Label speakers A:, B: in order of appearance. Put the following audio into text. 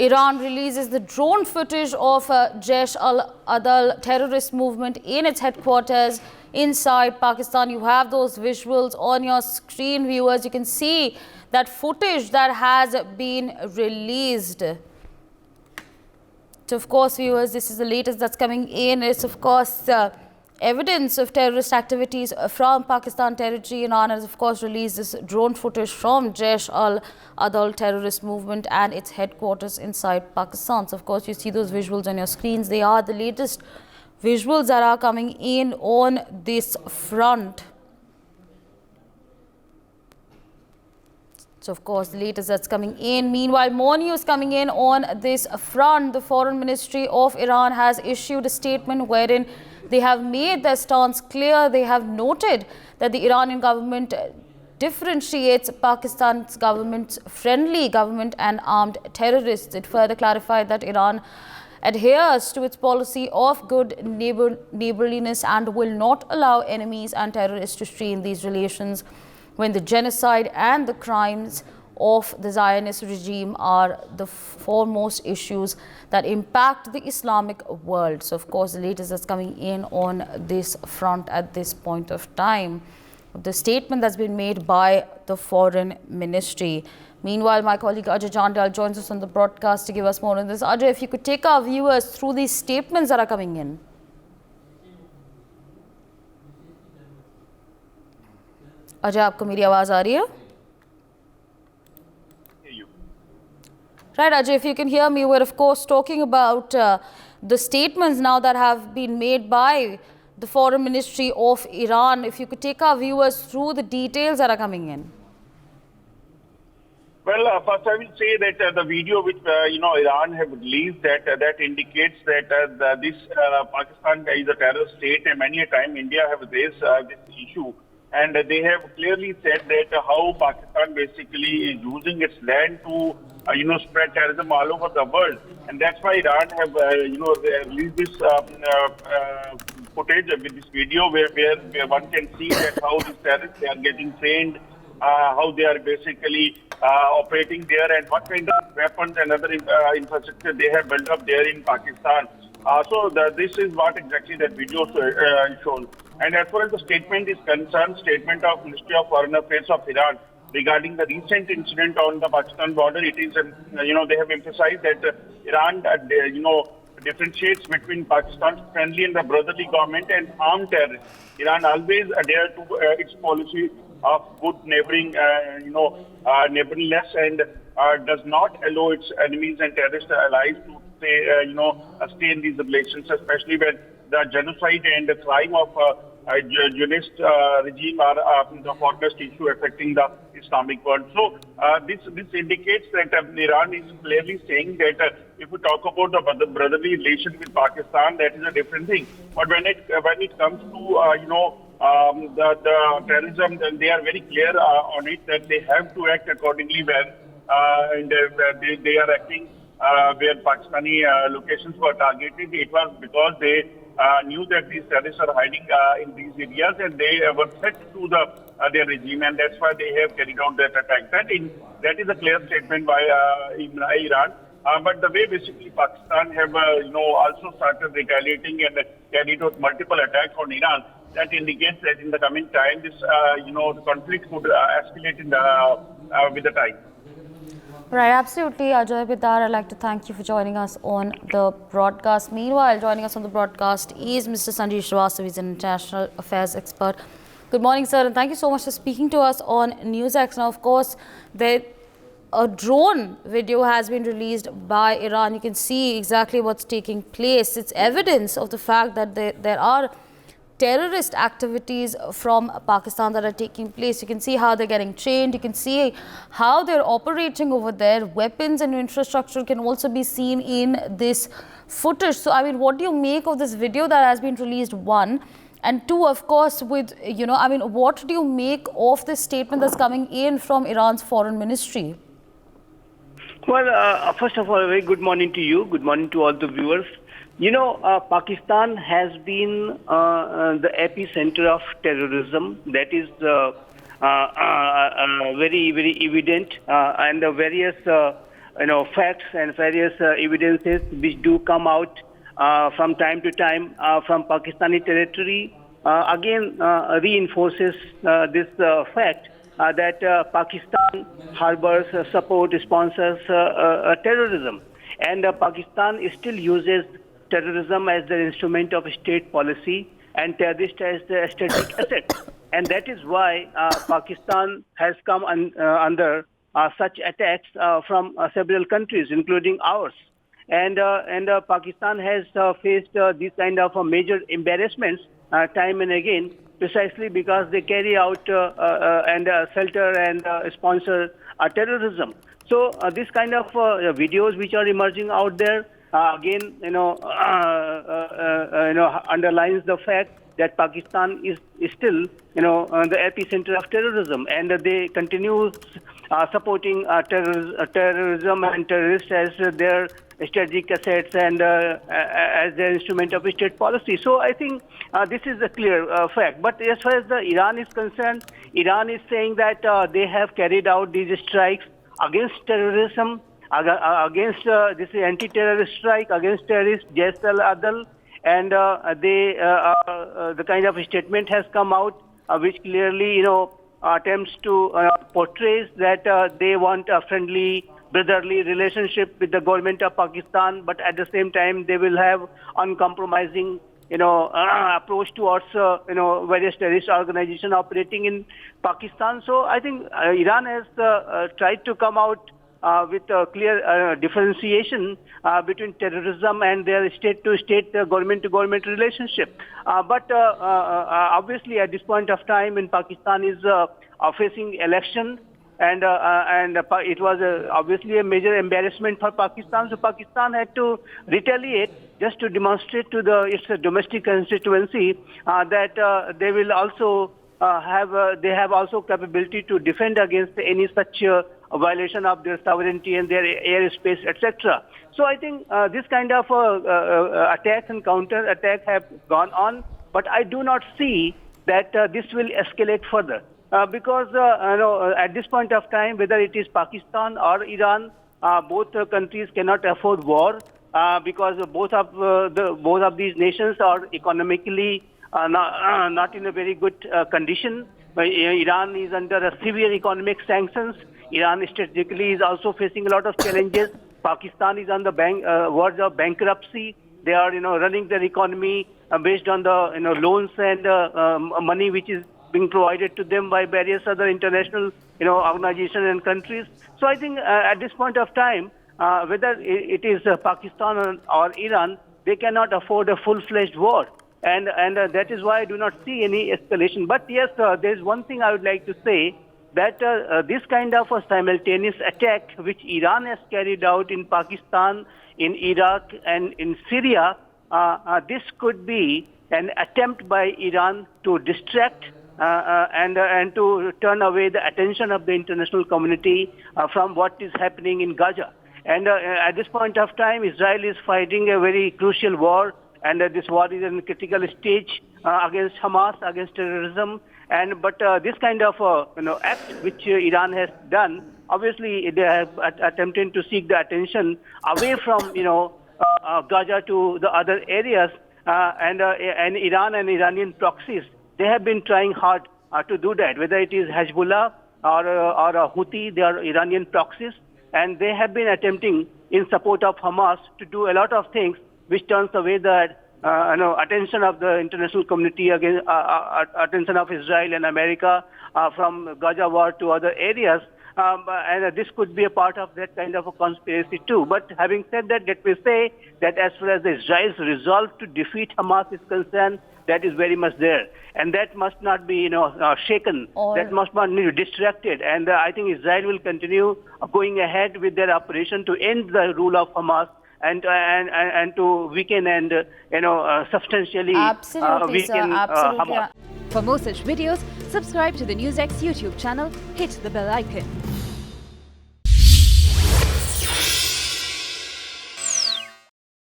A: Iran releases the drone footage of Jaish Al Adl terrorist movement in its headquarters inside Pakistan. You have those visuals on your screen, viewers. You can see that footage that has been released. So, of course, viewers, this is the latest that's coming in. It's, of course, evidence of terrorist activities from Pakistan territory. Iran has, of course, released this drone footage from Jaish Al Adl terrorist movement and its headquarters inside Pakistan. So, of course, you see those visuals on your screens. They are the latest visuals that are coming in on this front. So, of course, the latest that's coming in. Meanwhile, more news coming in on this front. The Foreign Ministry of Iran has issued a statement wherein they have made their stance clear. They have noted that the Iranian government differentiates Pakistan's government's friendly government and armed terrorists. It further clarified that Iran adheres to its policy of good neighborliness and will not allow enemies and terrorists to strain these relations when the genocide and the crimes of the Zionist regime are the foremost issues that impact the Islamic world. So, of course, the latest that's coming in on this front at this point of time. The statement that's been made by the Foreign Ministry. Meanwhile, my colleague Ajay Jandal joins us on the broadcast to give us more on this. Ajay, if you could take our viewers through these statements that are coming in. Ajay, आपको मेरी आवाज़ आ रही है? Right, Ajay, if you can hear me, we're of course talking about the statements now that have been made by the Foreign Ministry of Iran. If you could take our viewers through the details that are coming in.
B: Well, first I will say that the video which Iran have released that indicates that this Pakistan is a terror state, and many a time India have raised this issue. And they have clearly said that how Pakistan basically is using its land to, spread terrorism all over the world. And that's why Iran have, released this footage with this video where one can see that how these terrorists, they are getting trained, how they are basically operating there, and what kind of weapons and other infrastructure they have built up there in Pakistan. This is what exactly that video shown. And as far as the statement is concerned, statement of Ministry of Foreign Affairs of Iran regarding the recent incident on the Pakistan border, it is, they have emphasized that Iran, differentiates between Pakistan's friendly and the brotherly government and armed terrorists. Iran always adhere to its policy of good neighboring, neighborliness, and does not allow its enemies and terrorist allies to stay in these relations, especially when the genocide and the crime of Zionist regime are the foremost issue affecting the Islamic world. So this indicates that Iran is clearly saying that if we talk about the brotherly relation with Pakistan, that is a different thing. But when it comes to the terrorism, then they are very clear on it that they have to act accordingly when they are acting where Pakistani locations were targeted. It was because they knew that these terrorists are hiding in these areas, and they were threat to their regime, and that's why they have carried out that attack. That is a clear statement by Iran. But the way basically Pakistan have also started retaliating and carried out multiple attacks on Iran, that indicates that in the coming time this the conflict could escalate with the time.
A: Right, absolutely, Ajay Bidar. I'd like to thank you for joining us on the broadcast. Meanwhile, joining us on the broadcast is Mr. Sanjeev Srivastava. He's an international affairs expert. Good morning, sir, and thank you so much for speaking to us on NewsX. Now, of course, a drone video has been released by Iran. You can see exactly what's taking place. It's evidence of the fact that there are terrorist activities from Pakistan that are taking place. You can see how they're getting trained. You can see how they're operating over there. Weapons and infrastructure can also be seen in this footage. So, I mean, what do you make of this video that has been released, one? And two, of course, with, what do you make of this statement that's coming in from Iran's foreign ministry?
C: Well, first of all, a very good morning to you. Good morning to all the viewers. Pakistan has been the epicenter of terrorism. That is very, very evident. And the various facts and various evidences which do come out from time to time from Pakistani territory again reinforces this fact that Pakistan harbors, support, sponsors terrorism. And Pakistan still uses terrorism as the instrument of state policy and terrorist as the strategic asset. And that is why Pakistan has come under such attacks from several countries, including ours. And Pakistan has faced these kind of major embarrassments time and again, precisely because they carry out and shelter and sponsor terrorism. So this kind of videos which are emerging out there again, underlines the fact that Pakistan is still, the epicenter of terrorism, and they continue supporting terrorism and terrorists as their strategic assets and as their instrument of state policy. So I think this is a clear fact. But as far as Iran is concerned, Iran is saying that they have carried out these strikes against terrorism, against this anti-terrorist strike against terrorist Jaish Al Adl, and the kind of statement has come out which clearly attempts to portrays that they want a friendly, brotherly relationship with the government of Pakistan, but at the same time they will have uncompromising approach towards various terrorist organizations operating in Pakistan. So I think Iran has tried to come out with a clear differentiation between terrorism and their state-to-state, government-to-government relationship. But obviously, at this point of time, when Pakistan is facing election, and it was obviously a major embarrassment for Pakistan, so Pakistan had to retaliate just to demonstrate to its domestic constituency that they will also they have also capability to defend against any such violation of their sovereignty and their airspace, etc. So I think this kind of attacks and counter-attack have gone on, but I do not see that this will escalate further. Because at this point of time, whether it is Pakistan or Iran, both countries cannot afford war because both of these nations are economically not in a very good condition. Iran is under a severe economic sanctions. Iran strategically is also facing a lot of challenges. Pakistan is on the verge of bankruptcy. They are running their economy based on the loans and money which is being provided to them by various other international organizations and countries. So I think at this point of time, whether it is Pakistan or Iran, they cannot afford a full-fledged war. And that is why I do not see any escalation. But yes, there is one thing I would like to say, that this kind of a simultaneous attack which Iran has carried out in Pakistan, in Iraq and in Syria, this could be an attempt by Iran to distract and to turn away the attention of the international community from what is happening in Gaza. And at this point of time, Israel is fighting a very crucial war, and this war is in a critical stage against Hamas, against terrorism. But this kind of act which Iran has done, obviously they have attempted to seek the attention away from Gaza to the other areas, and Iran and Iranian proxies, they have been trying hard to do that, whether it is Hezbollah or Houthi, they are Iranian proxies, and they have been attempting in support of Hamas to do a lot of things which turns away the attention of the international community against attention of Israel and America from Gaza war to other areas. And this could be a part of that kind of a conspiracy too. But having said that, let me say that as far as Israel's resolve to defeat Hamas is concerned, that is very much there. And that must not be shaken. That must not be distracted. And I think Israel will continue going ahead with their operation to end the rule of Hamas and to weaken and substantially weaken Hamas.
D: For more such videos, subscribe to the NewsX YouTube channel, hit the bell icon.